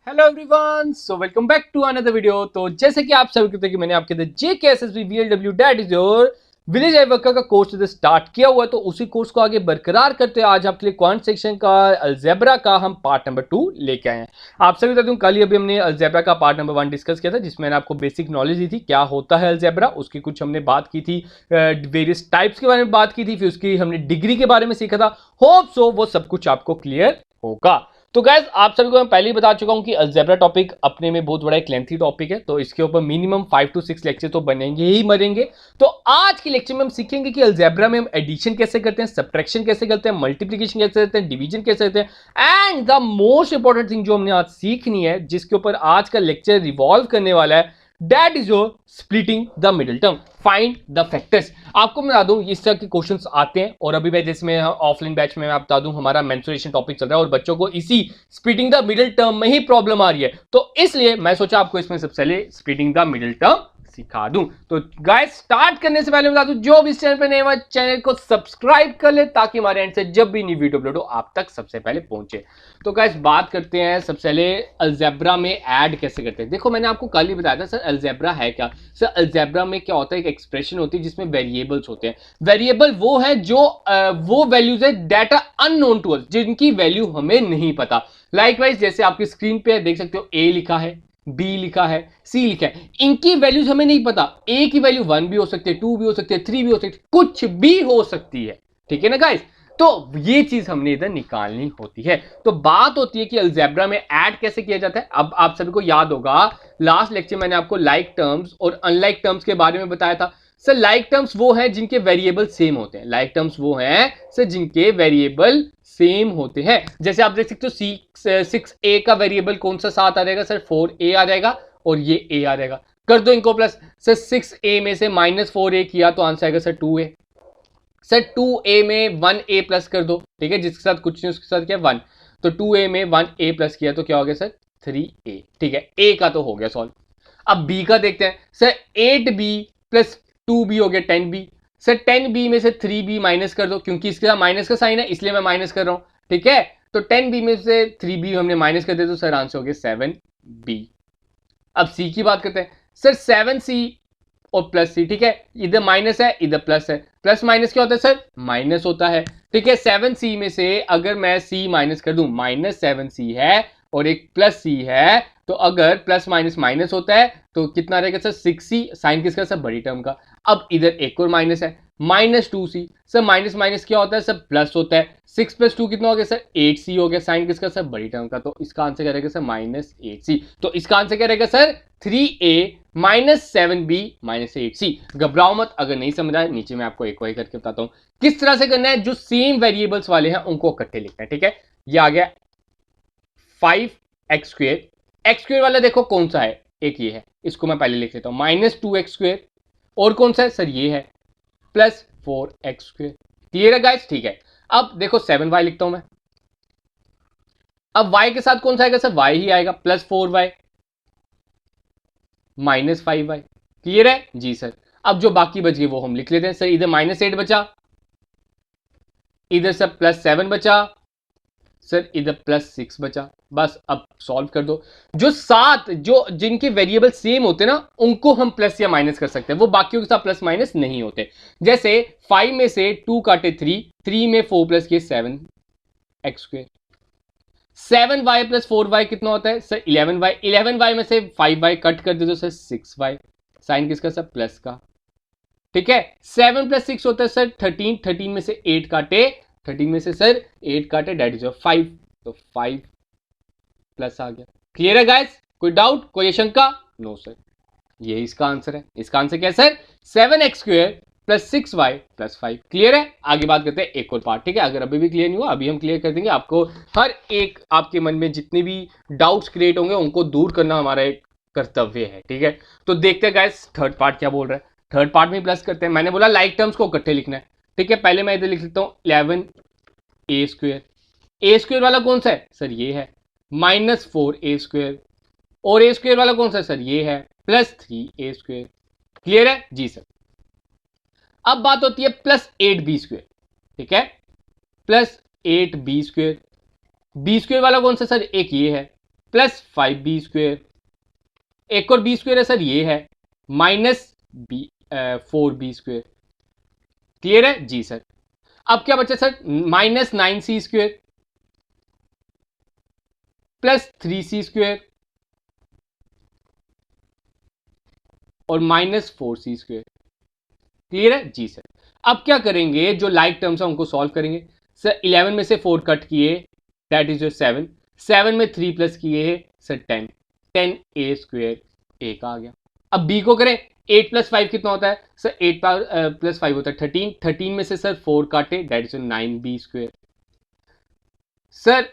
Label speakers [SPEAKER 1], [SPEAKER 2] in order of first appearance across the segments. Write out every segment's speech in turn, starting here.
[SPEAKER 1] Hello everyone, so welcome back to another video. तो जैसे कि आप सभी को पता है कि मैंने आपके JKSSB VLW that is your village worker का कोर्स स्टार्ट किया हुआ है। तो उसी कोर्स को आगे बरकरार करते हैं आज आपके लिए क्वांट सेक्शन का अलजेब्रा का हम पार्ट नंबर 2 लेके आए हैं। आप सभी बता दूं, कल ही अभी हमने अलजेब्रा का पार्ट नंबर 1 डिस्कस किया था, जिसमें मैंने आपको बेसिक नॉलेज दी थी क्या होता है अलजेब्रा। उसकी कुछ हमने बात की थी, वेरियस टाइप्स के बारे में बात की थी, फिर उसकी हमने डिग्री के बारे में सीखा था। होप सो वो सब कुछ आपको क्लियर होगा। तो गाइस, आप सभी को मैं पहले ही बता चुका हूं कि अलजेब्रा टॉपिक अपने में बहुत बड़ा एक लेंथी टॉपिक है, तो इसके ऊपर मिनिमम 5 to 6 लेक्चर तो बनेंगे ही मरेंगे। तो आज के लेक्चर में हम सीखेंगे कि अलजेब्रा में हम एडिशन कैसे करते हैं, सब्ट्रैक्शन कैसे करते हैं, मल्टीप्लिकेशन कैसे करते हैं, डिवीजन कैसे करते हैं, and the most important thing जो हमने आज सीखनी है, जिसके ऊपर आज का लेक्चर रिवॉल्व करने वाला है, that is your splitting the middle term, find the factors. आपको मैं बता दूं इस तरह के क्वेश्चंस आते हैं, और अभी मैं जैसे मैं ऑफलाइन बैच में मैं बता दूं हमारा मेंसुरेशन टॉपिक चल रहा है और बच्चों को इसी स्प्लिटिंग द मिडिल टर्म में ही प्रॉब्लम आ रही है। तो इसलिए मैं सोचा आपको इसमें सबसे पहले स्प्लिटिंग द मिडिल टर्म सिखा दूं। तो गाइस, स्टार्ट करने से पहले बता दूं, जो भी इस चैनल पे नए हैं चैनल को सब्सक्राइब कर ले, ताकि हमारे एंड से जब भी न्यू वीडियो अपलोड हो आप तक सबसे पहले पहुंचे। तो गाइस, बात करते हैं सबसे पहले अलजेब्रा में ऐड कैसे करते हैं। देखो, मैंने आपको कल ही बताया था सर अलजेब्रा है क्या। सर अलजेब्रा में क्या होता है, एक एक्सप्रेशन होती है जिसमें वेरिएबल्स होते हैं। वेरिएबल वो है जो वो वैल्यूज है that are unknown to us, जिनकी वैल्यू हमें नहीं पता। लाइकवाइज जैसे आपकी स्क्रीन पे देख सकते हो, ए लिखा है, बी लिखा है, सी लिखा है, इनकी वैल्यूज हमें नहीं पता। ए की वैल्यू 1 भी हो सकती है, 2 भी हो सकती है, 3 भी हो सकती है, कुछ भी हो सकती है। ठीक है ना गाइस। तो ये चीज हमने इधर निकालनी होती है। तो बात होती है कि अलजेब्रा में ऐड कैसे किया जाता है। अब आप सभी को याद होगा, लास्ट लेक्चर मैंने आपको लाइक टर्म्स और अनलाइक टर्म्स के बारे में बताया था। सर लाइक टर्म्स वो हैं जिनके वेरिएबल सेम होते हैं। लाइक टर्म्स वो हैं सर जिनके वेरिएबल सेम होते हैं। जैसे आप देख सकते हो 6a का वेरिएबल कौन सा साथ आ जाएगा सर, 4a आ जाएगा, और ये a आ जाएगा। कर दो इनको प्लस। सर 6a में से -4a किया तो आंसर आएगा सर 2a। सर 2a में 1a प्लस कर दो, ठीक है, जिसके साथ कुछ नहीं उसके साथ क्या 1, तो 2a में 1a प्लस किया तो क्या हो गया सर 3a। ठीक है, a का तो हो गया सॉल्व। अब b का देखते हैं। सर 8b प्लस 2b हो गया 10b। सर 10b में से 3b माइनस कर दो, क्योंकि इसके साथ माइनस का साइन है इसलिए मैं माइनस कर रहा हूं। ठीक है, तो 10b में से 3b हमने माइनस कर दिया तो सर आंसर हो गया 7b। अब c की बात करते हैं। सर 7c और प्लस सी, ठीक है, इधर माइनस है इधर प्लस है, प्लस माइनस क्या होता है सर, माइनस होता है। ठीक है, 7c में से अगर मैं c माइनस कर दूं, -7c है और एक प्लस c है, तो अगर प्लस माइनस माइनस होता है तो कितना रहेगा सर 6c, साइन किसका सर, बड़ी टर्म का। अब इधर एक और माइनस है, -2c। सर माइनस माइनस क्या होता है सर, प्लस होता है। 6 + 2 कितना हो गया सर, 8c हो गया, साइन किसका सर, बड़ी टर्म का। तो इसका आंसर क्या रहेगा सर, -8c। तो इसका आंसर क्या रहेगा सर, 3a -7b -8c। घबराओ मत, अगर नहीं समझ रहा है नीचे मैं आपको एक करके बताता हूं किस तरह से करना है। जो सेम वेरिएबल्स वाले हैं उनको इकट्ठे लिखना है। ठीक है, ये आ गया 5x²। x² वाला देखो कौन सा है, एक ये है, इसको मैं पहले लिख लेता हूं, -2x²। और कौन सा है सर, ये है, +4x²। क्लियर है गाइस। ठीक है, अब देखो 7y लिखता हूं मैं। अब y के साथ कौन सा आएगा सर, y ही आएगा, +4y -5y। क्लियर है जी सर। अब जो बाकी बच गए वो हम लिख लेते हैं। सर इधर -8 बचा, इधर सर +7 बचा, सर इधर +6 बचा। बस अब सॉल्व कर दो। जो सात जो जिनके वेरिएबल सेम होते हैं ना, उनको हम प्लस या माइनस कर सकते हैं, वो बाकियों के साथ प्लस माइनस नहीं होते। जैसे 5 में से 2 काटे 3, 3 में 4 प्लस किए 7x²। 7y + 4y कितना होता है सर, 11y। 11y में से 5y कट कर दे तो सर 6y, साइन किसका सर, प्लस का। ठीक है, 7 + 6 होता है सर 13। 13 में से 8 काटे, 13 में से सर 8 काटे, डेट इज 5, तो 5 प्लस आ गया। क्लियर है गाइस, कोई डाउट, कोई शंका, नो सर, ये इसका आंसर है। इसका आंसर क्या है सर, 7x² + 6y + 5। क्लियर है। आगे बात करते हैं एक और पार्ट। ठीक है, अगर अभी भी क्लियर नहीं हुआ, अभी हम क्लियर कर देंगे। आपको हर एक आपके मन में जितने भी डाउट्स क्रिएट होंगे उनको दूर करना हमारा एक कर्तव्य है। ठीक है, तो देखते हैं गाइस थर्ड पार्ट क्या बोल रहा है। थर्ड पार्ट में प्लस करते हैं। मैंने बोला लाइक टर्म्स को इकट्ठे लिखना है। ठीक है, पहले मैं इधर लिख लेता हूं 11a²। a² वाला कौन सा है सर, ये है, -4a²। और a² वाला कौन सा है सर, ये है, +3a²। क्लियर है जी सर। अब बात होती है +8b²। ठीक है, +8b²। b² वाला कौन सा सर, एक ये है, प्लस 5b², एक और b² है सर ये है, माइनस 4b²। क्लियर है जी सर। अब क्या बचा sir, minus 9c² plus 3c² और माइनस 4c²। क्लियर है जी सर। अब क्या करेंगे, जो लाइक टर्म्स है उनको सॉल्व करेंगे सर। 11 में से 4 कट किए, दैट इज योर 7, 7 में 3 प्लस किए सर 10, 10a² एक आ गया। अब b को करें, 8 प्लस 5 कितना होता है सर, 8 प्लस 5 होता है 13, 13 में से सर 4 काटे, that is 9b²। Sir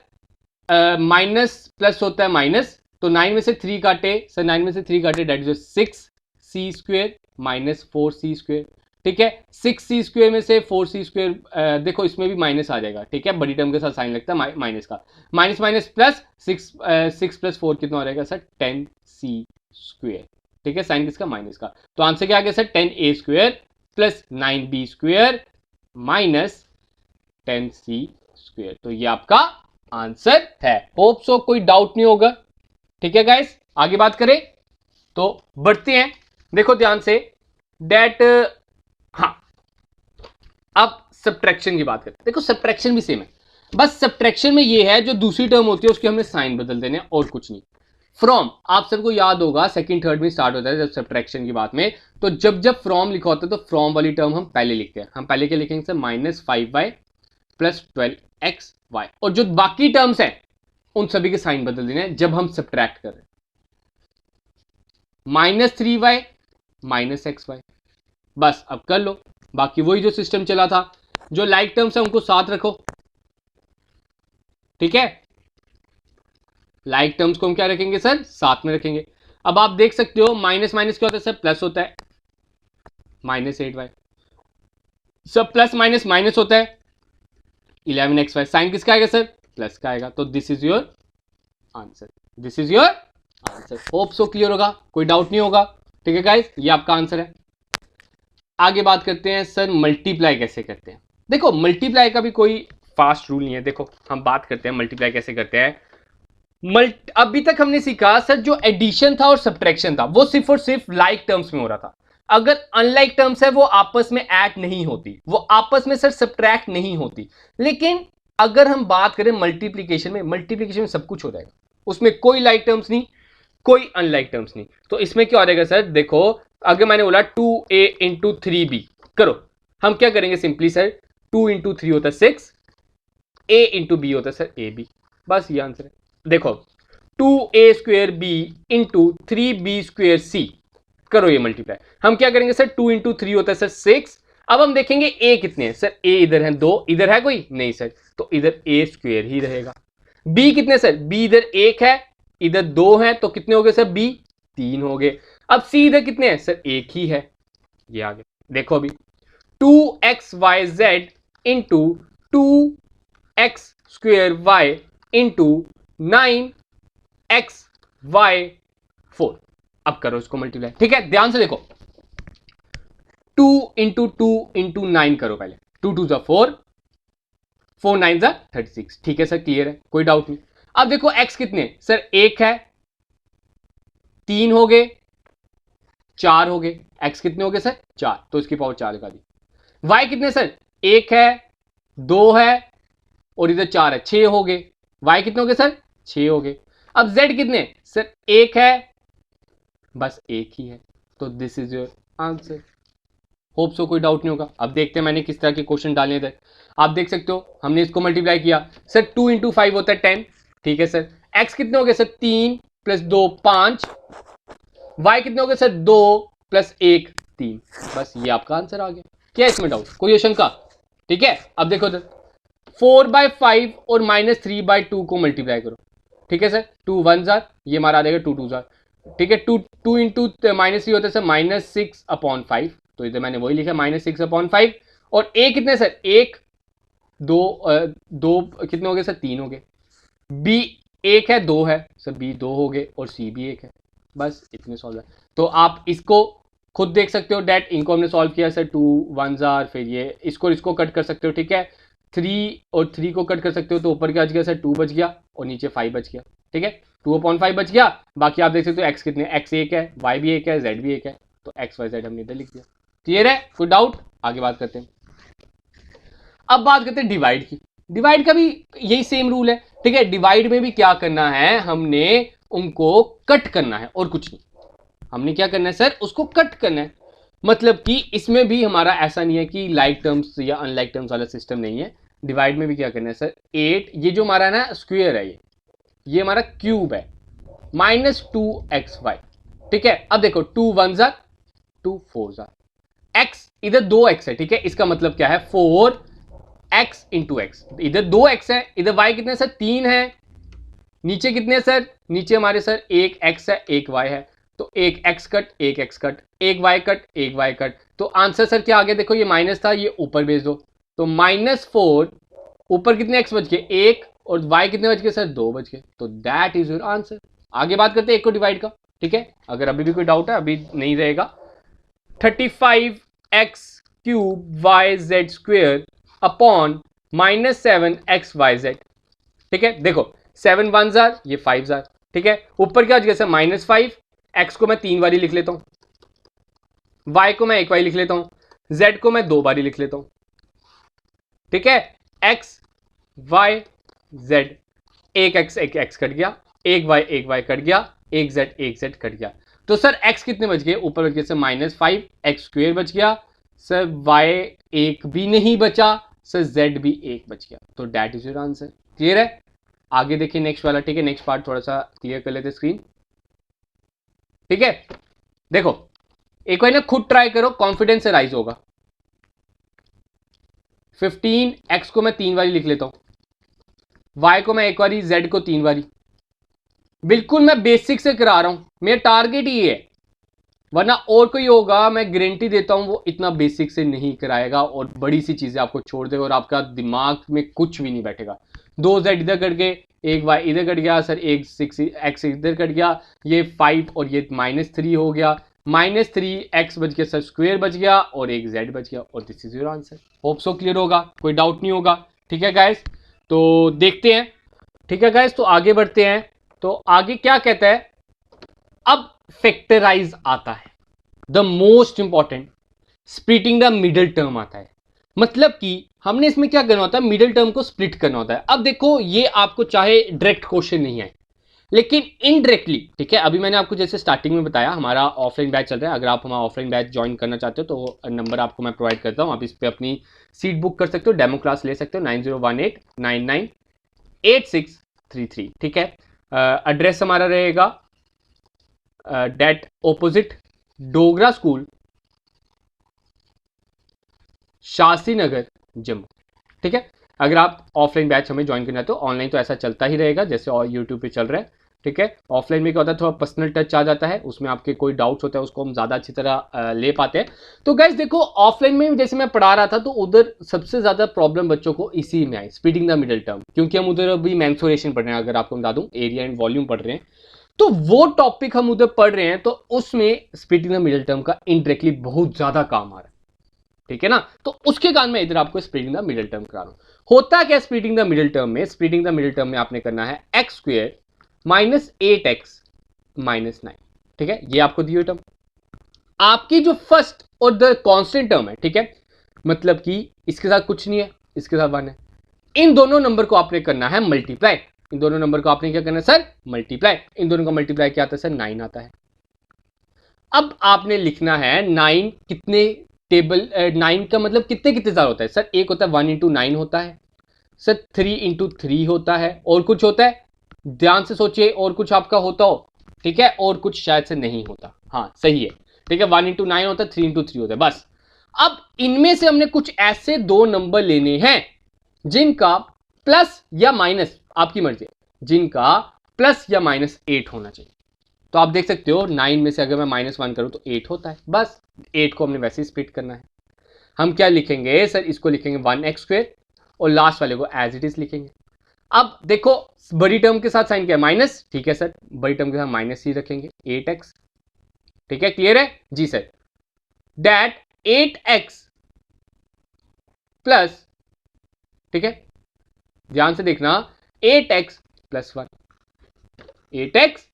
[SPEAKER 1] minus plus होता है माइनस, तो 9 में से 3 काटे सर, 9 में से 3 काटे, that is 6c² minus 4c²। ठीक है, 6c² में से 4c², देखो इसमें भी माइनस आ जाएगा, ठीक है, बड़ी टर्म के साथ साइन लगता है माइनस का, माइनस माइनस प्लस 6 प्लस 4 कितना हो जाएगा सर, 10c²। ठीक है, साइन किसका, माइनस का। तो आंसर क्या आ गया sir, 10a² plus 9b² minus 10c²। तो ये आपका आंसर है। होप सो कोई डाउट नहीं होगा। ठीक है गाइस, आगे बात करें तो बढ़ते हैं। देखो ध्यान से, डेट हाँ, अब सब्ट्रैक्शन की बात करते हैं। देखो सब्ट्रैक्शन भी सेम है, बस सब्ट्रैक्शन में ये है जो दूसरी टर्म होती है उसके हमने साइन बदल देने और कुछ नहीं। फ्रॉम आप सबको याद होगा सेकंड थर्ड में स्टार्ट होता है जब सब्ट्रैक्शन की बात में, तो जब फ्रॉम लिखा होता है तो फ्रॉम वाली टर्म हम पहले लिखते हैं। हम पहले क्या लिखेंगे sir, minus 5y plus 12xy, और जो बाकी टर्म्स हैं उन सभी के साइन बदल देने जब हम सब्ट्रैक्ट कर रहे हैं। माइनस 3y माइनस xy, बस अब कर लो। बाकी वही जो सिस्टम चला था, जो लाइक टर्म्स है उनको साथ रखो। ठीक है, लाइक टर्म्स को हम क्या रखेंगे सर, साथ में रखेंगे। अब आप देख सकते हो माइनस माइनस क्या होता है सर, प्लस होता है, माइनस 8y। सब प्लस माइनस माइनस होता है, 11xy। साइन किसका आएगा सर, प्लस का आएगा। तो this is your answer, this is your answer. Hope so clear होगा, कोई डाउट नहीं होगा। ठीक है गाइस, ये आपका आंसर है। आगे बात करते हैं सर मल्टीप्लाई कैसे करते हैं। देखो मल्टीप्लाई का भी कोई फास्ट रूल नहीं है। देखो हम बात करते हैं मल्टीप्लाई कैसे करते हैं। अभी तक हमने सीखा सर जो एडिशन था और सब्ट्रैक्शन था वो सिर्फ और सिर्फ लाइक टर्म्स में हो रहा था। अगर अनलाइक टर्म्स है वो आपस में ऐड नहीं होती, वो आपस में सर सब्ट्रैक्ट नहीं होती। लेकिन अगर हम बात करें मल्टीप्लीकेशन में, मल्टीप्लीकेशन में सब कुछ हो जाएगा, उसमें कोई लाइक टर्म्स नहीं, कोई अनलाइक टर्म्स नहीं। तो इसमें क्या हो जाएगा सर, देखो अगर मैंने बोला 2a इंटू 3b करो, हम क्या करेंगे सिंपली सर, 2 इंटू 3 होता है 6, a इंटू b होता है सर ab, बस ये आंसर है। देखो 2a² b into 3b² c करो ये मल्टीप्लाई। हम क्या करेंगे सर, 2 इंटू 3 होता है सर 6। अब हम देखेंगे a कितने हैं सर, a इधर है 2, इधर है कोई नहीं सर, तो इधर a² ही रहेगा। b कितने सर, b इधर 1 है, इधर 2 है, तो कितने हो गए सर, b 3 हो गए। अब c इधर कितने हैं सर, 1 ही है, ये आ गया। देखो अभी 2xyz into 2x² y into 9xy4। अब करो इसको मल्टीप्लाई। ठीक है, ध्यान से देखो, 2 इंटू 2 इंटू 9 करो पहले, 2 2 जा 4, 4 9 जा 36। ठीक है सर, क्लियर है, कोई डाउट नहीं। अब देखो x कितने सर, 1 है, 3 हो गए, 4 हो गए। x कितने हो गए सर, 4, तो इसकी पावर 4 लगा दी। y कितने सर, 1 है, 2 है और इधर 4 है, 6 हो गए। y कितने हो गए सर, 6 हो गए। अब z कितने सर, 1 है, बस 1 ही है, तो this is your answer. Hope so कोई डाउट नहीं होगा। अब देखते हैं मैंने किस तरह के क्वेश्चन डाले इधर। आप देख सकते हो हमने इसको मल्टीप्लाई किया सर, 2 इंटू 5 होता है 10। ठीक है सर, x कितने हो गए सर, 3 प्लस 2 5, y कितने हो गए सर, 2 प्लस 1 3, बस ये आपका आंसर आ गया। क्या है इसमें डाउट, कोई शंका? ठीक है, अब देखो सर 4/5 और -3/2 को मल्टीप्लाई करो। ठीक है सर, 2 1 जार, ये हमारा आ जाएगा 2 2 जार। ठीक है, 2 इंटू -3 होता है सर -6/5, तो इधर मैंने वही लिखा -6/5। और a कितने सर, 1 2 कितने हो गए सर, 3 हो गए। b 1 है, 2 है सर, b 2 हो गए और c भी 1 है, बस इतने सॉल्व है। तो आप इसको खुद देख सकते हो, डेट इनको हमने सॉल्व किया सर, 2 1 जार, फिर ये इसको कट कर सकते हो। ठीक है, 3 और 3 को कट कर सकते हो, तो ऊपर क्या बच गया सर, 2 बच गया और नीचे 5 बच गया। ठीक है, 2/5 बच गया। बाकी आप देख सकते हो एक्स कितने, एक्स एक है, वाई भी एक है, जेड भी एक है, तो एक्स वाई जेड हमने इधर लिख दिया। क्लियर है, कोई डाउट? आगे बात करते हैं। अब बात करते हैं डिवाइड की। डिवाइड का भी यही सेम रूल है, ठीक है। डिवाइड में भी क्या करना है, हमने उनको कट करना है और कुछ नहीं। हमने क्या करना है सर, उसको कट करना है। मतलब कि इसमें भी हमारा ऐसा नहीं है कि लाइक टर्म्स या अनलाइक टर्म्स वाला सिस्टम नहीं है। डिवाइड में भी क्या करना है सर, 8, ये जो हमारा ना स्क्वायर है, ये हमारा क्यूब है, -2xy, ठीक है। अब देखो 2 1 जार 2 4 जार, एक्स इधर 2x है, ठीक है। इसका मतलब क्या है, 4x इंटू एक्स। इधर 2x है, इधर y कितने सर, 3 है। नीचे कितने सर, नीचे हमारे सर एक x है, एक y है, तो एक x कट, एक x कट, एक y कट, एक y कट। तो आंसर सर क्या आ गया, देखो ये माइनस था, ये ऊपर भेज दो, तो -4, ऊपर कितने x बच गए, एक, और y कितने बच गए सर, 2 बच गए। तो दैट इज योर आंसर। आगे बात करते हैं एक को डिवाइड का, ठीक है। अगर अभी भी कोई डाउट है, अभी नहीं रहेगा। 35x cube y z square upon -7xyz, ठीक है। देखो 7 1 जार, ये 5 जार, ठीक है। ऊपर क्या जैसे -5, एक्स को मैं 3 बारी लिख लेता हूं, वाई को मैं 1 बारी लिख लेता हूं, जेड को मैं 2 बारी लिख लेता हूं, ठीक है। एक्स वाई जेड, एक एक्स कट गया, एक वाई कट गया, एक जेड कट गया। तो सर एक्स कितने बच गए, ऊपर बच गए सर -5, एक्स स्क्वेयर बच गया सर, वाई एक भी नहीं बचा सर, जेड भी एक बच गया। तो that is your answer. Clear है, आगे देखिए नेक्स्ट वाला, ठीक है। नेक्स्ट पार्ट थोड़ा सा क्लियर कर लेते स्क्रीन, ठीक है। देखो एक बार ना खुद ट्राई करो, कॉन्फिडेंस से राइज होगा। 15x को मैं 3 बारी लिख लेता हूं, y को मैं 1 बारी, z को 3 बारी। बिल्कुल मैं बेसिक से करा रहा हूं, मेरा टारगेट ही है, वरना और कोई होगा मैं गारंटी देता हूं वो इतना बेसिक से नहीं कराएगा और बड़ी सी चीजें आपको छोड़ देगा और आपका दिमाग में कुछ भी नहीं बैठेगा। 2z इधर कट गए, एक y इधर कट गया सर, एक 6x इधर कट गया, ये 5 और ये -3 हो गया, -3x बच गया सर, स्क्वायर बच गया और एक z बच गया, और this is your answer. Hope so clear होगा, कोई डाउट नहीं होगा, ठीक है गाइस। तो देखते हैं, ठीक है गाइस, तो आगे बढ़ते हैं। तो आगे क्या कहता है, अब फैक्टराइज आता है, the most important, splitting the middle term आता है। मतलब कि हमने इसमें क्या करना होता है, मिडिल टर्म को स्प्लिट करना होता है। अब देखो ये आपको चाहे डायरेक्ट क्वेश्चन नहीं है, लेकिन इनडायरेक्टली, ठीक है। अभी मैंने आपको जैसे स्टार्टिंग में बताया हमारा ऑफलाइन बैच चल रहा है, अगर आप हमारा ऑफलाइन बैच ज्वाइन करना चाहते हो तो नंबर आपको मैं प्रोवाइड करता हूं, आप इस पर अपनी सीट बुक कर सकते हो, डेमो क्लास ले सकते हो, 9018998633, ठीक है। एड्रेस हमारा रहेगा डेट ऑपोजिट डोगरा स्कूल, शास्त्री नगर, जम्मू, ठीक है। अगर आप ऑफलाइन बैच हमें ज्वाइन करना है तो ऑनलाइन तो ऐसा चलता ही रहेगा जैसे और यूट्यूब पे चल रहा है, ठीक है। ऑफलाइन में क्या होता है, थोड़ा पर्सनल टच आ जाता है, उसमें आपके कोई डाउट्स होता है उसको हम ज़्यादा अच्छी तरह ले पाते हैं। तो गाइज देखो ऑफलाइन में जैसे मैं पढ़ा रहा था तो उधर सबसे ज़्यादा प्रॉब्लम बच्चों को इसी में आई, स्प्लिटिंग द मिडिल टर्म, क्योंकि हम उधर अभी मेंसुरेशन पढ़ रहे हैं, अगर आपको बता दूं एरिया एंड वॉल्यूम पढ़ रहे हैं, तो वो टॉपिक हम उधर पढ़ रहे हैं, तो उसमें स्प्लिटिंग द मिडिल टर्म का इनडायरेक्टली बहुत ज़्यादा काम आ रहा है, ठीक है ना। तो उसके कारण मैं इधर आपको स्प्लिटिंग द मिडिल टर्म करा रहा हूं। होता क्या स्प्लिटिंग द मिडिल टर्म में, स्प्लिटिंग द मिडिल टर्म में आपने करना है एक्स स्क्वायर -8x -9, ठीक है। ये आपको दिए टर्म, आपकी जो फर्स्ट और द कांस्टेंट टर्म है, ठीक है, मतलब कि इसके साथ कुछ नहीं है, इसके साथ 1 है, इन दोनों नंबर को आपने करना है मल्टीप्लाई। इन दोनों नंबर को आपने क्या करना है सर, मल्टीप्लाई। इन दोनों का मल्टीप्लाई क्या आता है सर, 9 आता है। अब आपने लिखना है 9 कितने टेबल, 9 का मतलब कितने कितने जार होता है सर, एक होता है 1 इंटू 9 होता है सर, 3 इंटू 3 होता है, और कुछ होता है, ध्यान से सोचिए, और कुछ आपका होता हो, ठीक है, और कुछ शायद से नहीं होता, हाँ सही है, ठीक है। 1 इंटू 9 होता है, 3 इंटू 3 होता है, बस। अब इनमें से हमने कुछ ऐसे दो नंबर लेने हैं जिनका प्लस या माइनस, आपकी मर्जी, जिनका प्लस या -8 होना चाहिए। तो आप देख सकते हो 9 में से अगर मैं -1 करूं तो 8 होता है, बस 8 को हमने वैसे ही स्प्लिट करना है। हम क्या लिखेंगे सर, इसको लिखेंगे 1x स्क्वायर और लास्ट वाले को एज इट इज लिखेंगे। अब देखो बड़ी टर्म के साथ साइन क्या है, माइनस, ठीक है सर, बड़ी टर्म के साथ माइनस ही रखेंगे, 8x, ठीक है। क्लियर है जी सर, दैट 8x प्लस, ठीक है, ध्यान से देखना, 8x plus 1, 8x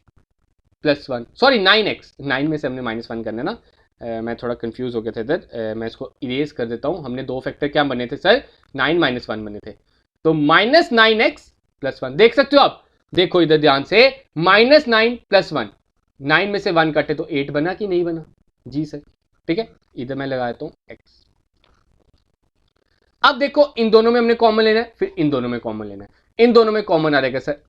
[SPEAKER 1] plus 1, sorry 9x, 9 में से हमने -1 करना है ना, मैं थोड़ा कंफ्यूज हो गया था इधर, मैं इसको इरेज कर देता हूँ। हमने दो फैक्टर क्या बने थे सर, 9 -1 बने थे, तो -9x प्लस 1। देख सकते हो आप, देखो इधर ध्यान से, -9 प्लस 1, 9 में से 1 कटे तो 8 बना कि नहीं बना, जी सर, ठीक है। इधर मैं लगा देता हूँ x। अब देखो इन दोनों में हमने कॉमन लेना है, फिर इन दोनों में कॉमन लेना है। इन दोनों में कॉमन आ रहेगा सर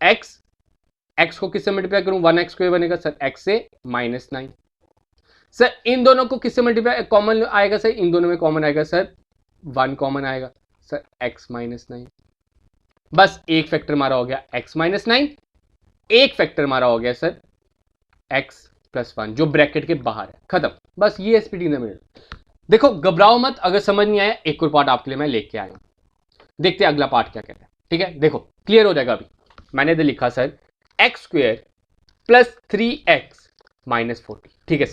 [SPEAKER 1] x को किससे मल्टीप्लाई करूं, 1x स्क्वायर बनेगा सर, x से -9। सर इन दोनों को किससे मल्टीप्लाई कॉमन आएगा सर, इन दोनों में कॉमन आएगा सर 1 कॉमन आएगा सर, x -9। बस एक फैक्टर हमारा हो गया x -9, एक फैक्टर हमारा हो गया सर x प्लस 1 जो ब्रैकेट के बाहर है, खत्म। बस ये स्पीड इन द मिडल। देखो घबराओ मत, अगर समझ नहीं आया एक और पार्ट आपके लिए मैं लेके आया हूं, देखते हैं अगला पार्ट क्या कहता है, ठीक है। देखो क्लियर हो जाएगा। अभी मैंने इधर लिखा sir x square plus 3x -40, ठीक है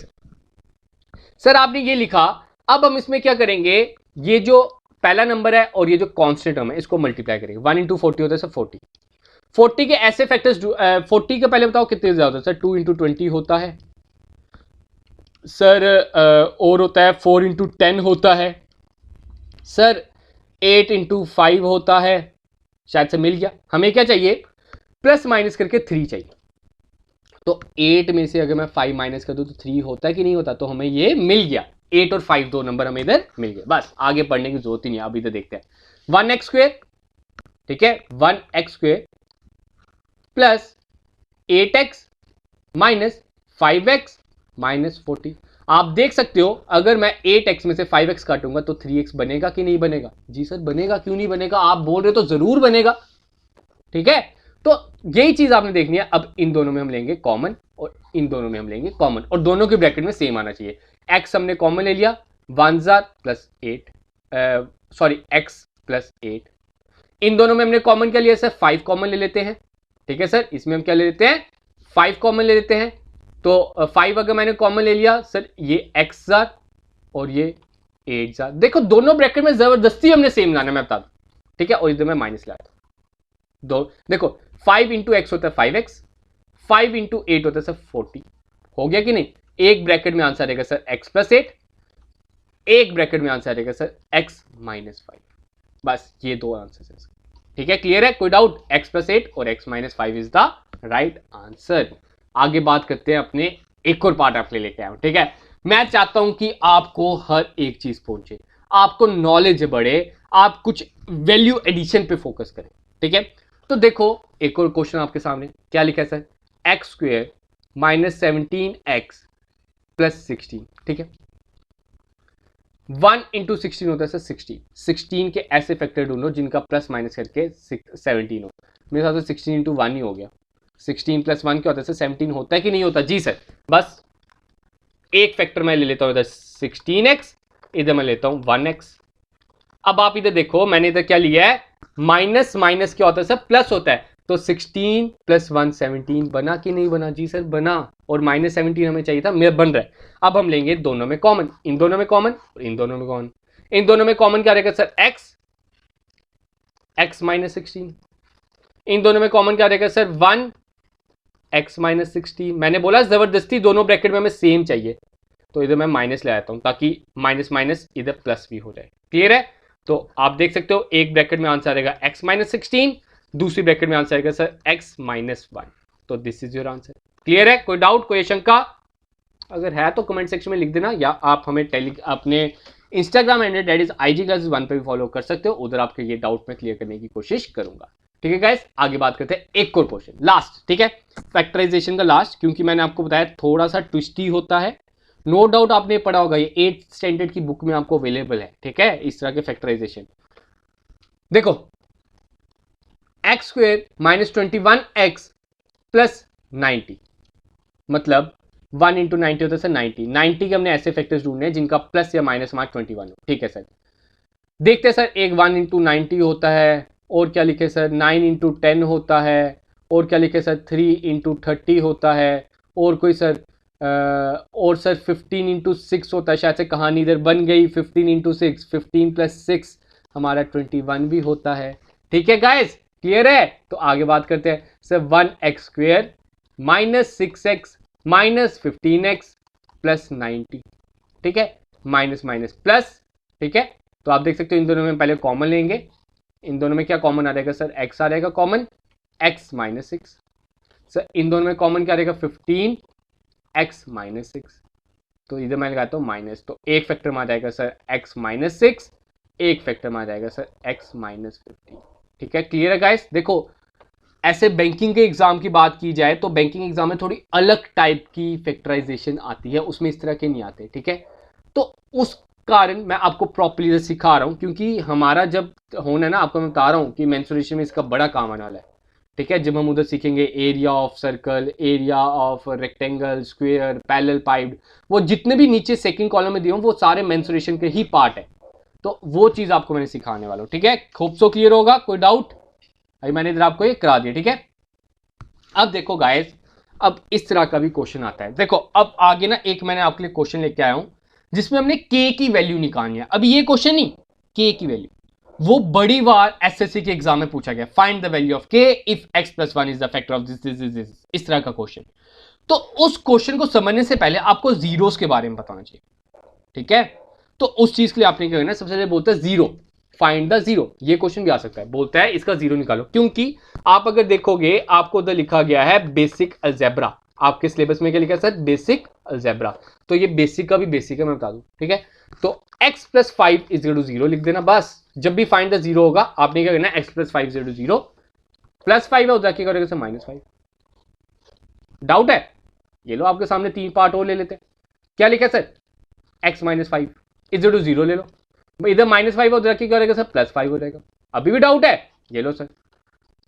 [SPEAKER 1] सर आपने ये लिखा। अब हम इसमें क्या करेंगे, ये जो पहला नंबर है और ये जो कांस्टेंट टर्म है इसको मल्टीप्लाई करेंगे। 1 इंटू 40 होता है सर 40। 40 के ऐसे फैक्टर्स 40 के पहले बताओ कितने ज्यादा होता है सर, 2 इंटू 20 होता है सर, और होता है 4 इंटू 10 होता है सर, 8 इंटू 5 होता है, शायद से मिल गया। हमें क्या चाहिए, प्लस माइनस करके 3 चाहिए। तो 8 में से अगर मैं 5 माइनस कर दूं तो 3 होता है कि नहीं होता, तो हमें ये मिल गया। 8 और 5 दो नंबर हमें इधर मिल गए, बस आगे पढ़ने की जरूरत ही नहीं है। अब इधर देखते हैं 1x स्क्वायर, ठीक है, 1x square plus 8x minus 5x minus 40। आप देख सकते हो अगर मैं 8x में से 5x काटूंगा तो 3x बनेगा कि नहीं बनेगा, जी सर बनेगा, क्यों नहीं बनेगा, आप बोल रहे हो तो जरूर बनेगा, ठीक है। तो यही चीज आपने देखनी है। अब इन दोनों में हम लेंगे कॉमन और इन दोनों में हम लेंगे कॉमन, और दोनों के ब्रैकेट में सेम आना चाहिए। x हमने कॉमन ले लिया, 1 प्लस 8, सॉरी x प्लस 8। इन दोनों में हमने कॉमन क्या लिया सर, 5 कॉमन ले लेते हैं, ठीक है सर। इसमें हम क्या ले लेते हैं, 5 कॉमन ले लेते हैं। तो 5 अगर मैंने कॉमन ले लिया सर, ये x और ये 8। देखो दोनों ब्रैकेट में जबरदस्ती हमने सेम लाना, मैं बता दूं, ठीक है। और इधर मैं माइनस लाया दो, देखो 5 इंटू एक्स होता है 5x, 5 इंटू 8 होता है सर 40। हो गया कि नहीं। एक ब्रैकेट में आंसर रहेगा सर x प्लस 8, एक ब्रैकेट में आंसर रहेगा सर x माइनस 5। बस ये दो आंसर है, ठीक है, क्लियर है, कोई डाउट। x प्लस 8 और x minus 5 is the right answer. आगे बात करते हैं अपने एक और पार्ट आपके लेके आया हूं, ठीक है। मैं चाहता हूं कि आपको हर एक चीज पहुंचे, आपको नॉलेज बढ़े, आप कुछ वैल्यू एडिशन पे फोकस करें, ठीक है। तो देखो एक और क्वेश्चन आपके सामने क्या लिखा है sir, x square minus 17x plus 16, ठीक है। 1 इंटू 16 होता है सर 16। 16 के ऐसे फैक्टर ढूंढो जिनका प्लस माइनस करके 17 हो। मेरे हिसाब से 16 इंटू 1 ही हो गया। 16 प्लस 1 क्या होता है सर, 17 होता है कि नहीं होता, जी सर। बस एक फैक्टर मैं ले लेता हूं इधर 16x, इधर मैं लेता हूं 1x। अब आप इधर देखो मैंने इधर क्या लिया है, माइनस माइनस क्या होता है सर, प्लस होता है। तो 16 प्लस 1 17 बना कि नहीं बना, जी सर बना। और माइनस 17 हमें चाहिए था, मेरा बन रहा है। अब हम लेंगे दोनों में कॉमन, इन दोनों में कॉमन और इन दोनों में कॉमन। इन दोनों में कॉमन क्या रहेगा सर, x माइनस 16। इन दोनों में कॉमन क्या रहेगा सर, 1 x माइनस 16। मैंने बोला जबरदस्ती दोनों ब्रैकेट में हमें सेम चाहिए, तो इधर मैं माइनस ले आता हूं ताकि माइनस माइनस इधर प्लस भी हो जाए, क्लियर है। तो आप देख सकते हो एक ब्रैकेट में आंसर आएगा x माइनस 16, दूसरी ब्रैकेट में आंसर आएगा सर x माइनस 1। तो this is your answer, clear है, कोई डाउट कोई शंका अगर है तो कमेंट सेक्शन में लिख देना, या आप हमें अपने Instagram handle that is IG classes 1 पे भी फॉलो कर सकते हो, उधर आपके ये डाउट में क्लियर करने की कोशिश करूंगा, ठीक है गाइस। आगे बात करते हैं एक और क्वेश्चन लास्ट, ठीक है, फैक्टराइजेशन का लास्ट, क्योंकि मैंने आपको बताया थोड़ा सा ट्विस्टी होता है। नो डाउट आपने पढ़ा होगा, ये 8th स्टैंडर्ड की बुक में आपको अवेलेबल है, ठीक है, इस तरह के फैक्टराइजेशन। देखो x square minus 21x plus 90, मतलब 1 इंटू 90 होता है सर 90। 90 के हमने ऐसे फैक्टर्स ढूंढने हैं जिनका प्लस या माइनस मार्क 21 हो, ठीक है सर। देखते हैं सर, एक 1 इंटू 90 होता है, और क्या लिखे सर 9 इंटू 10 होता है, और क्या लिखे सर 3 इंटू 30 होता है, और कोई सर और सर 15 इंटू 6 होता है। शायद से कहानी इधर बन गई, 15 इंटू 6, 15 प्लस 6 हमारा 21 भी होता है, ठीक है गाइस, क्लियर है। तो आगे बात करते हैं sir 1x square -6x -15x plus 90, ठीक है, माइनस माइनस प्लस, ठीक है। तो आप देख सकते हो इन दोनों में पहले कॉमन लेंगे, इन दोनों में क्या कॉमन आ जाएगा सर, x आ जाएगा कॉमन, x -6 सर, इन दोनों में कॉमन क्या रहेगा 15 x -6, तो इधर मैं लगाता हूँ माइनस, तो एक फैक्टर में आ जाएगा सर x -6, एक फैक्टर में आ जाएगा सर x -15, ठीक है। क्लियर है गाइस। देखो ऐसे बैंकिंग के एग्जाम की बात की जाए तो बैंकिंग एग्जाम में थोड़ी अलग टाइप की फैक्टराइजेशन आती है, उसमें इस तरह के नहीं आते, ठीक है। तो उस कारण मैं आपको प्रॉपर्ली सिखा रहा हूं, क्योंकि हमारा जब होना है ना, आपको मैं बता रहा हूं कि मेंसुरेशन में इसका बड़ा काम आने वाला है, ठीक है। जब हम उधर सीखेंगे area of circle, area of rectangle, square, parallel piped, वो जितने भी नीचे सेकंड कॉलम में दिए हों वो सारे मेंसुरेशन के ही पार्ट है, तो वो चीज आपको मैंने सिखाने वाला हूं, ठीक है। खूब सो क्लियर होगा, कोई डाउट? अभी मैंने इधर आपको ये करा दिया, ठीक है। अब देखो गाइस, अब इस तरह का भी क्वेश्चन आता है। देखो अब आगे ना एक मैंने आपके लिए क्वेश्चन लेके आया हूं जिसमें हमने के की वैल्यू निकालनी है। अब ये क्वेश्चन नहीं, के की वैल्यू वो बड़ी बार एसएससी के एग्जाम में पूछा गया, फाइंड द वैल्यू ऑफ के if x+1 is the factor of this, इस तरह का क्वेश्चन। तो उस क्वेश्चन को समझने से पहले आपको जीरोस के बारे में बताना चाहिए, ठीक है। तो उस चीज के लिए आपने क्या करना है, सबसे पहले बोलते हैं जीरो, फाइंड द जीरो। ये क्वेश्चन भी आ सकता है, बोलता है इसका जीरो निकालो, क्योंकि आप अगर देखोगे आपको उधर लिखा गया है बेसिक अलजेब्रा, आपके सिलेबस में क्या लिखा है सर, बेसिक अलजेब्रा। तो ये बेसिक का भी बेसिक है, मैं बता दूं, ठीक है। तो x + 5 = 0 लिख देना बस। जब भी फाइंड द जीरो होगा आपने क्या करना है, x + 5 = 0, +5 है उधर क्या करेगा सर, -5। डाउट है? ये लो आपके सामने तीन पार्ट और ले लेते हैं। क्या लिखा है सर, x - 5 = 0 ले लो, इधर -5 है उधर क्या करेगा सर, +5 हो जाएगा। अभी भी डाउट है? ये लो सर,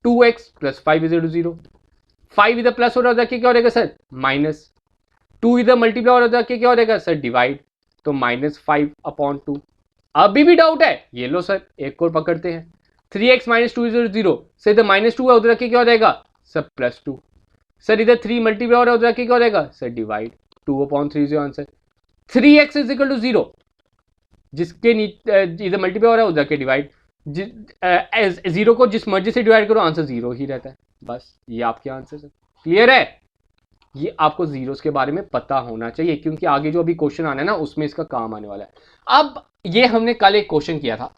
[SPEAKER 1] 2x + 5 = 0, 5 इधर प्लस हो रहा है क्या हो जाएगा सर, माइनस, 2 इधर मल्टीप्लाई हो रहा है क्या हो जाएगा सर, डिवाइड, तो -5/2। अभी भी डाउट है? ये लो सर एक और पकड़ते हैं, 3x - 2 = 0, सर इधर -2 है उधर क्या हो जाएगा सर, +2, सर इधर 3 मल्टीप्लाई हो रहा है उधर क्या हो जाएगा सर, डिवाइड, 2/3 आंसर। 3x = 0, जिसके इधर मल्टीप्लाई हो रहा है उधर के डिवाइड, जीरो को जिस मर्जी से डिवाइड करो आंसर 0 ही रहता है, बस ये आपके आंसर है। क्लियर है? ये आपको जीरोस के बारे में पता होना चाहिए, क्योंकि आगे जो अभी क्वेश्चन आना है ना उसमें इसका काम आने वाला है। अब ये हमने कल एक क्वेश्चन किया था,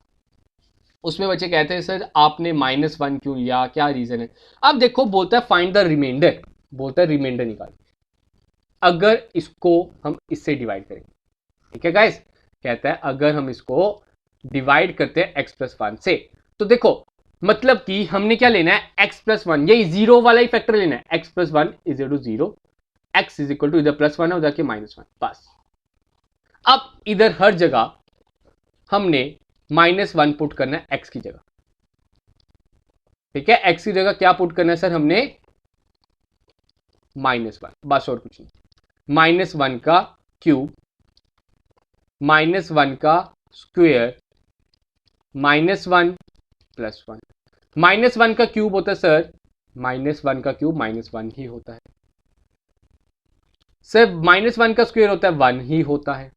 [SPEAKER 1] उसमें बच्चे कहते हैं सर आपने -1 क्यों लिया, क्या रीजन है। अब देखो बोलता है फाइंड द रिमाइंडर, बोलता है रिमाइंडर निकाल, अगर इसको हम इससे डिवाइड करेंगे, ठीक है गाइस, कहता है अगर हम इसको डिवाइड करते हैं x + 1 से, तो देखो मतलब कि हमने क्या लेना है, x + 1, यही जीरो वाला ही फैक्टर लेना है, x + 1 = 0, x = इधर +1 है उधर के -1, बस। अब इधर हर जगह हमने -1 पुट करना है x की जगह, ठीक है। x की जगह क्या पुट करना है सर, हमने -1, बस और कुछ नहीं। -1 का क्यूब, -1 का स्क्वायर, -1 + 1, -1 का क्यूब होता है सर, -1 का क्यूब -1 ही होता है सर, -1 का स्क्वायर होता है 1 ही होता है,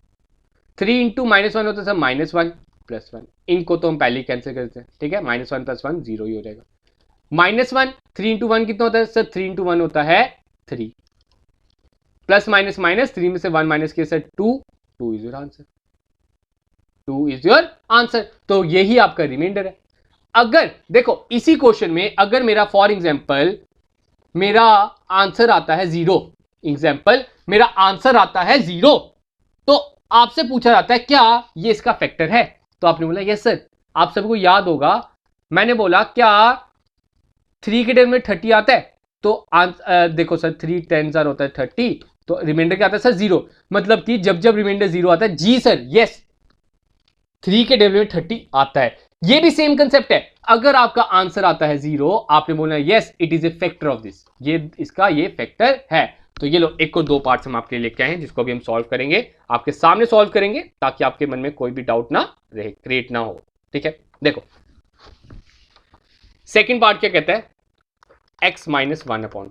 [SPEAKER 1] 3 × -1 होता है सर -1 + 1, इनको तो हम पहले ही कैंसिल करते हैं, ठीक है। -1 + 1 0 ही हो जाएगा। -1 3 × 1 कितना होता है सर, 3 × 1 होता है 3, प्लस माइनस माइनस 3 में से 1 माइनस किया sir 2, 2 is your answer, 2 is your answer. तो यही आपका रिमाइंडर है। अगर देखो इसी क्वेश्चन में अगर मेरा फॉर एग्जांपल मेरा आंसर आता है 0, एग्जांपल मेरा आंसर आता है 0, तो आपसे पूछा जाता है क्या ये इसका फैक्टर है, तो आपने बोला यस सर। आप सबको याद होगा मैंने बोला क्या 3 के टेबल में 30 आता है, तो देखो सर 3 10 होता है 30, तो रिमाइंडर क्या आता है सर 0, मतलब कि जब जब रिमाइंडर 0 आता है, जी सर यस 3 के टेबल में 30 आता है। ये भी सेम कंसेप्ट है, अगर आपका आंसर आता है 0 आपने बोलना yes it is a factor of this, ये इसका ये फैक्टर है। तो ये लो एक और दो पार्ट्स हम आपके लिए लेके आए हैं जिसको भी हम सॉल्व करेंगे, आपके सामने सॉल्व करेंगे ताकि आपके मन में कोई भी डाउट ना रहे, क्रिएट ना हो, ठीक है। देखो सेकंड पार्ट क्या कहता है, x - 1/2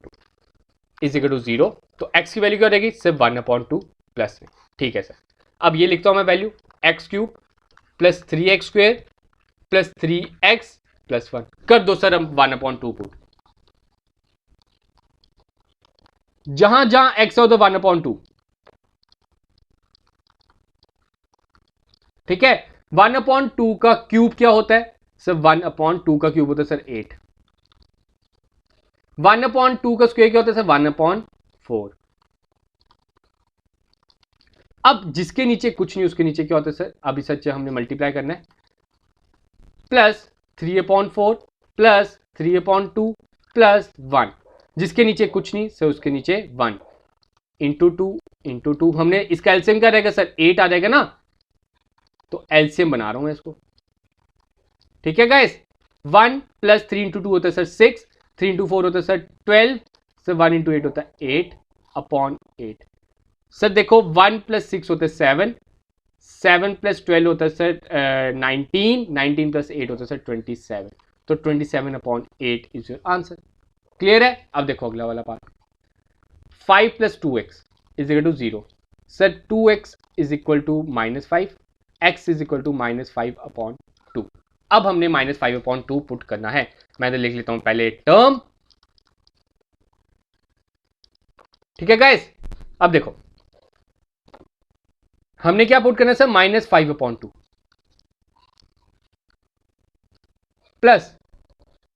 [SPEAKER 1] इज इक्वल टू 0, तो x की वैल्यू क्या रहेगी सिर्फ 1/2 प्लस में, ठीक है सर। अब ये लिखता हूं मैं वैल्यू x³ + 3x² + 3x + 1 कर दो सर हम 1/2 पुट, जहां जहां एक्स है तो 1/2, ठीक है। 1/2 का क्यूब क्या होता है सर? 1/2 का क्यूब होता है सर 8। 1/2 का स्क्वायर क्या होता है सर? 1/4। अब जिसके नीचे कुछ नहीं उसके नीचे क्या होता है सर? अभी सच हमने मल्टीप्लाई करना है, प्लस 3/4 प्लस 3/2 प्लस 1। जिसके नीचे कुछ नहीं सर उसके नीचे 1 इंटू टू। हमने इसका एलसीएम क्या रहेगा सर? 8 आ जाएगा ना, तो एलसीएम बना रहा हूं मैं इसको, ठीक है गाइस। 1 प्लस 3 इंटू 2 होता है सर 6, 3 इंटू 4 होता है सर 12, सर 1 इंटू 8 होता है 8/8। सर देखो 1 प्लस 6 होता है 7, 7 प्लस 12 होता है सर 19, 19 प्लस 8 होता है सर 27, तो 27/8 इज योर आंसर। क्लियर है? अब देखो अगला वाला part, 5 plus 2x is equal to 0। Sir 2x is equal to -5, x is equal to -5/2। अब हमने -5/2 पुट करना है। मैं तो लिख लेता हूं पहले टर्म, ठीक है गाइस। अब देखो हमने क्या पुट करना है सर? -5/2 प्लस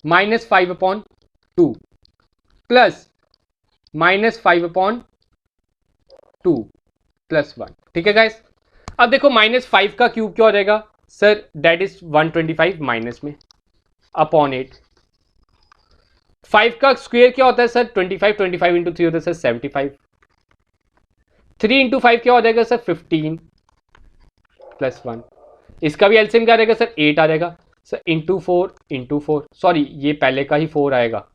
[SPEAKER 1] -5/2 प्लस -5/2 प्लस 1, ठीक है गाइस। अब देखो -5 का क्यूब क्या हो जाएगा सर? दैट इज 125 माइनस में अपॉन 8। 5 का स्क्वायर क्या होता है सर? 25, 25 इंटू 3 होता है सर 75। 3 इंटू 5 क्या हो जाएगा सर? 15 प्लस 1। इसका भी एलसीएम क्या रहेगा सर? 8 आ जाएगा सर, इंटू 4, सॉरी ये पहले का ही 4 आएगा,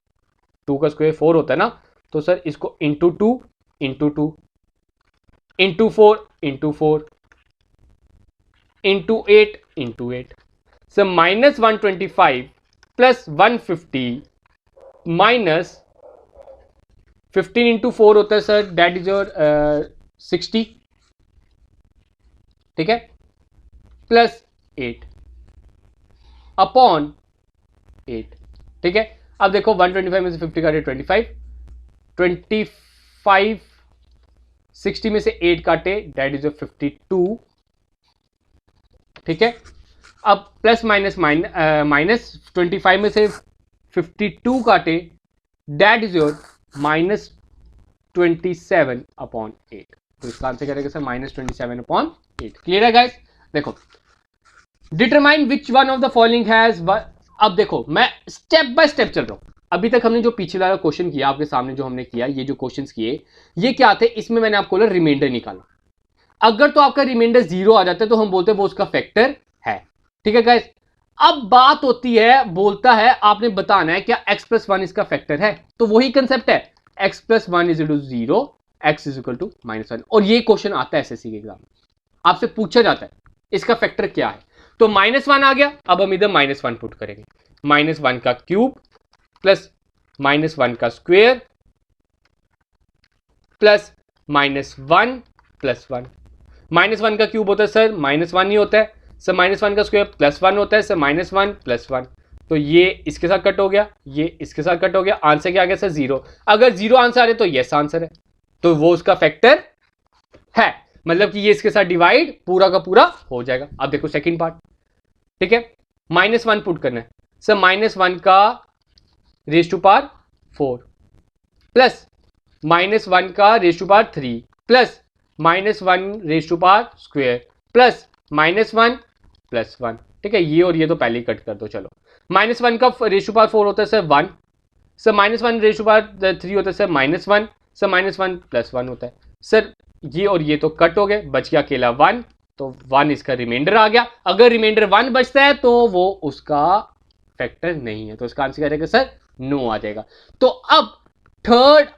[SPEAKER 1] 2 का स्क्वायर 4 होता है ना, तो सर इसको into 2 into 2 into 4 into 4 into 8 into 8। Sir -125 plus 150 minus 15 into 4 होता है सर, दैट इज योर 60, ठीक है, प्लस 8 अपॉन 8, ठीक है। अब देखो 125 में से 50 काटे 25, 25 60 में से 8 काटे दैट इज 52, ठीक है। अब प्लस माइनस 25 में से 52 काटे दैट इज योर -27/8, तो इसका आंसर क्या रहेगा सर? -27/8। क्लियर है गाइस? देखो determine which one of the following has, अब देखो मैं स्टेप बाय स्टेप चल रहा हूं। अभी तक हमने जो पिछले वाला क्वेश्चन किया आपके सामने, जो हमने किया ये जो क्वेश्चंस किए ये क्या थे? इसमें मैंने आपको बोला रिमाइंडर निकालो। अगर तो आपका रिमाइंडर 0 आ जाता है तो हम बोलते हैं वो उसका फैक्टर है, ठीक है गाइस। अब बात होती है, बोलता है आपने बताना है क्या x+1 इसका फैक्टर है, तो वही कंसेप्ट है, x+1 is equal to 0, x is equal to -1। और ये क्वेश्चन आता है एसएससी के एग्जाम में, आपसे पूछा जाता है इसका फैक्टर क्या है, तो -1 आ गया। अब हम इधर -1 पुट करेंगे, -1 का क्यूब प्लस -1 का स्क्वायर प्लस -1 प्लस 1। -1 का क्यूब होता है सर -1 ही होता है सर, -1 का स्क्वायर +1 होता है सर, -1 प्लस 1, तो ये इसके साथ कट हो गया, ये इसके साथ कट हो गया, आंसर क्या आ गया सर? 0। अगर 0 आंसर आ रहे तो यस आंसर है, तो वो उसका फैक्टर है, मतलब कि ये इसके साथ डिवाइड पूरा का पूरा हो जाएगा। अब देखो सेकंड पार्ट, ठीक है, -1 पुट करना है सर, -1 का रेज़ टू पावर 4 प्लस -1 का raise to power 3 plus -1 raise to power square plus -1 plus 1, ठीक है। ये और ये तो पहले ही कट कर दो, चलो। -1 का रेज़ टू पावर 4 होता है sir 1, sir -1 raise to power 3 होता है सर -1, सर -1 प्लस 1 होता है सर, ये और ये तो कट हो गए, बच गया अकेला 1, तो 1 इसका रिमाइंडर आ गया। अगर रिमाइंडर 1 बचता है तो वो उसका फैक्टर नहीं है, तो इसका आंसर क्या रहेगा सर? नो आ जाएगा। तो अब थर्ड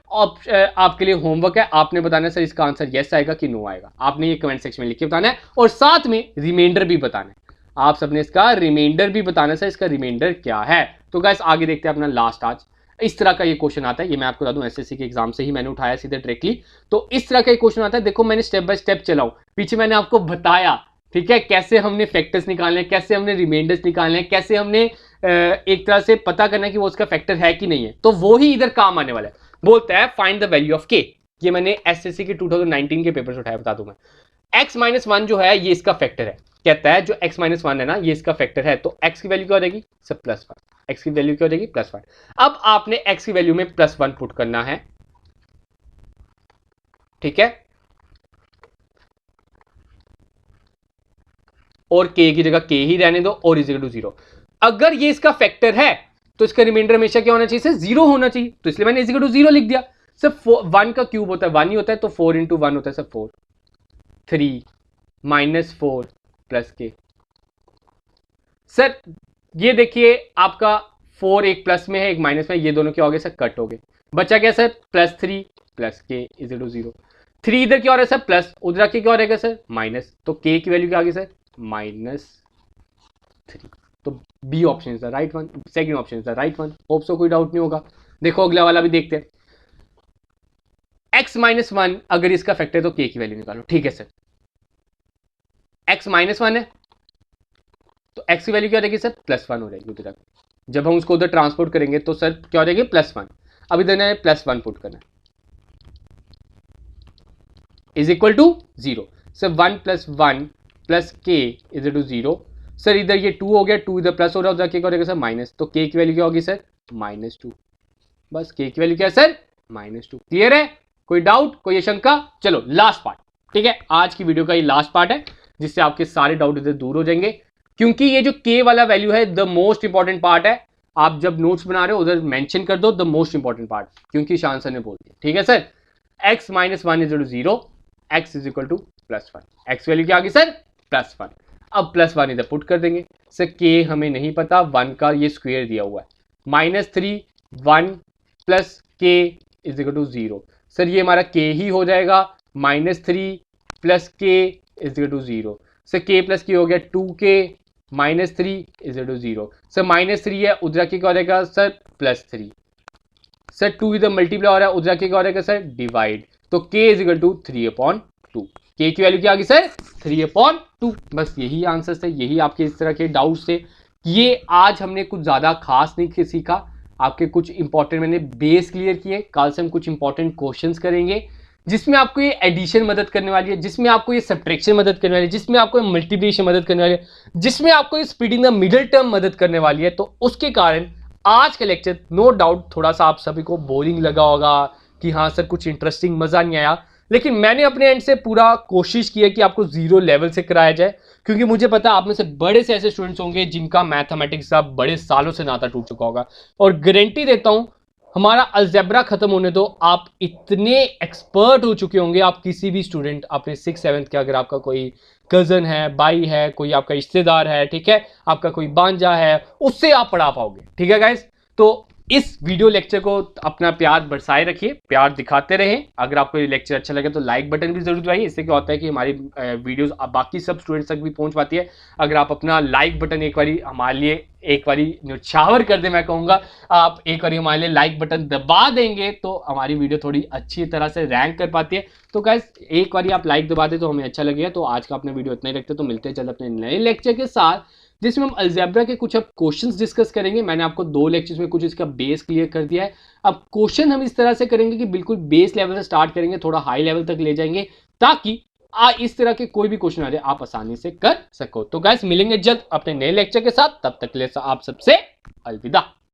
[SPEAKER 1] आपके लिए होमवर्क है, आपने बताना है सर इसका आंसर यस आएगा कि नो आएगा। आपने ये कमेंट सेक्शन में लिख के बताना है और साथ में रिमाइंडर भी बताना है, आप सबने इसका रिमाइंडर भी बताना है सर, इसका रिमाइंडर क्या है। तो गाइस आगे देखते हैं अपना लास्ट। आज इस तरह का ये क्वेश्चन आता है, ये मैं आपको बता दूं एसएससी के एग्जाम से ही मैंने उठाया सीधे डायरेक्टली। तो इस तरह का क्वेश्चन आता है, देखो मैंने स्टेप बाय स्टेप चला हूं, पीछे मैंने आपको बताया, ठीक है, कैसे हमने फैक्टर्स निकालने हैं, कैसे हमने रिमाइंडर्स निकालने हैं, कैसे हमने एक तरह से पता करना है कि वो उसका फैक्टर है कि नहीं है, तो वो ही इधर काम आने वाला है। बोलता है फाइंड द वैल्यू ऑफ के। ये मैंने एसएससी के 2019 के पेपर से उठाया, बता दूं मैं। x-1 जो है ये इसका फैक्टर है, कहता है जो x-1 है ना ये इसका फैक्टर है, तो x की वैल्यू क्या हो जाएगी सर +1, x की वैल्यू क्या हो जाएगी +1। अब आपने x की वैल्यू में +1 पुट करना है, ठीक है, और k की जगह k ही रहने दो और इज इक्वल टू 0। अगर ये इसका फैक्टर है तो इसका रिमाइंडर हमेशा क्या होना चाहिए सर 0 होना चाहिए, तो इसलिए मैंने इज इक्वल टू 0 लिख दिया। सर 1 का क्यूब होता है 1 ही होता है, तो 4 × 1 होता है सर 4, 3 -4 + k। सर ये देखिए आपका 4 एक प्लस में है एक माइनस में, ये दोनों क्या हो गए सर कट हो गए, बचा क्या sir +3 + k is equal to 0। 3 इधर क्या हो रहा है सर प्लस, उधर के क्या हो रहेगा सर माइनस, तो k की वैल्यू क्या आ गई सर -3। तो B option is the right one, second option is the right one. Hope so कोई डाउट नहीं होगा। देखो अगला वाला भी देखते हैं। x-1 अगर इसका फैक्टर है तो k की वैल्यू निकालो, ठीक है सर। x-1 है तो x की वैल्यू क्या हो जाएगी सर +1 हो जाएगी उधर। जब हम उसको उधर ट्रांसपोर्ट करेंगे तो सर क्या हो जाएगी +1। अब इधर ने +1 पुट करना है is equal to 0। Sir 1 + 1 + k is equal to 0। Sir इधर ये 2 हो गया, 2 इधर प्लस हो रहा है, उधर क्या हो जाएगा सर माइनस, तो k की वैल्यू क्या होगी सर -2। बस k की वैल्यू क्या है सर -2। क्लियर है, कोई डाउट कोई शंका? चलो लास्ट पार्ट, ठीक है, आज की वीडियो का ये लास्ट पार्ट है जिससे आपके सारे डाउट इधर दूर हो जाएंगे, क्योंकि ये जो k वाला वैल्यू है द मोस्ट इंपॉर्टेंट पार्ट है। आप जब नोट्स बना रहे हो उधर मेंशन कर दो द मोस्ट इंपॉर्टेंट पार्ट, क्योंकि शान सर ने बोल दिया, ठीक है sir. x-1 is equal to 0, x is equal to +1, x value क्या आ गई सर +1। अब +1 इधर पुट कर देंगे। सर k हमें नहीं पता, 1 का ये स्क्वायर दिया हुआ है, -3 1 + k is equal to 0। Sir ये हमारा k ही हो जाएगा, -3 + k is equal to 0। Sir k + k हो गया 2k, -3 is equal to 0। Sir -3 है उधर के क्या हो जाएगा सर +3। सर 2 इधर मल्टीप्लाई हो रहा है, उधर के क्या हो जाएगा सर डिवाइड, तो k is equal to 3/2। k की वैल्यू क्या आ गई सर 3/2। बस यही आंसर थे, यही आपके इस तरह के डाउट्स थे। ये आज हमने कुछ ज़्यादा खास नहीं सीखा, आपके कुछ इंपॉर्टेंट मैंने बेस क्लियर किए। कल से हम कुछ इंपॉर्टेंट क्वेश्चंस करेंगे जिसमें आपको ये एडिशन मदद करने वाली है, जिसमें आपको ये सब्ट्रैक्शन मदद करने वाली है, जिसमें आपको मल्टीप्लिकेशन मदद करने वाली है, जिसमें आपको ये स्प्लिटिंग द मिडिल टर्म मदद करने वाली है। तो उसके कारण आज का लेक्चर नो डाउट थोड़ा सा आप सभी को बोरिंग लगा होगा कि हाँ सर कुछ इंटरेस्टिंग मजा नहीं आया, लेकिन मैंने अपने एंड से पूरा कोशिश की है कि आपको 0 लेवल से कराया जाए, क्योंकि मुझे पता है आप में से बड़े से ऐसे स्टूडेंट्स होंगे जिनका मैथमेटिक्स का बड़े सालों से नाता टूट चुका होगा, और गारंटी देता हूं हमारा अलजेब्रा खत्म होने दो आप इतने एक्सपर्ट हो चुके होंगे, आप किसी भी स्टूडेंट अपने 6th-7th के, अगर आपका कोई कजन है, भाई है, कोई आपका रिश्तेदार है, ठीक है, आपका कोई बांजा है, उससे आप पढ़ा पाओगे, ठीक है गाइस। तो इस वीडियो लेक्चर को अपना प्यार बरसाए रखिए, प्यार दिखाते रहें। अगर आपको ये लेक्चर अच्छा लगे तो लाइक बटन भी जरूर दबाइए, इससे क्या होता है कि हमारी वीडियोस बाकी सब स्टूडेंट्स तक भी पहुंच पाती है। अगर आप अपना लाइक बटन एक बारी हमारे लिए एक बारी न्यौछावर कर दे, मैं कहूँगा आप एक बारी हमारे लिए लाइक बटन दबा देंगे तो हमारी वीडियो थोड़ी अच्छी तरह से रैंक कर पाती है। तो गाइस एक बारी आप लाइक दबा दे तो हमें अच्छा लगेगा। तो आज का अपना वीडियो इतना ही रखते, तो मिलते हैं जल्द अपने नए लेक्चर के साथ, जिसमें हम अलजेब्रा के कुछ अब क्वेश्चंस डिस्कस करेंगे। मैंने आपको 2 लेक्चर्स में कुछ इसका बेस क्लियर कर दिया है। अब क्वेश्चन हम इस तरह से करेंगे कि बिल्कुल बेस लेवल से स्टार्ट करेंगे, थोड़ा हाई लेवल तक ले जाएंगे, ताकि इस तरह के कोई भी क्वेश्चन आ जाए आप आसानी से कर सको। तो गाइस मिलेंगे जल्द अपने नए लेक्चर के साथ, तब तक के लिए आप सबसे अलविदा।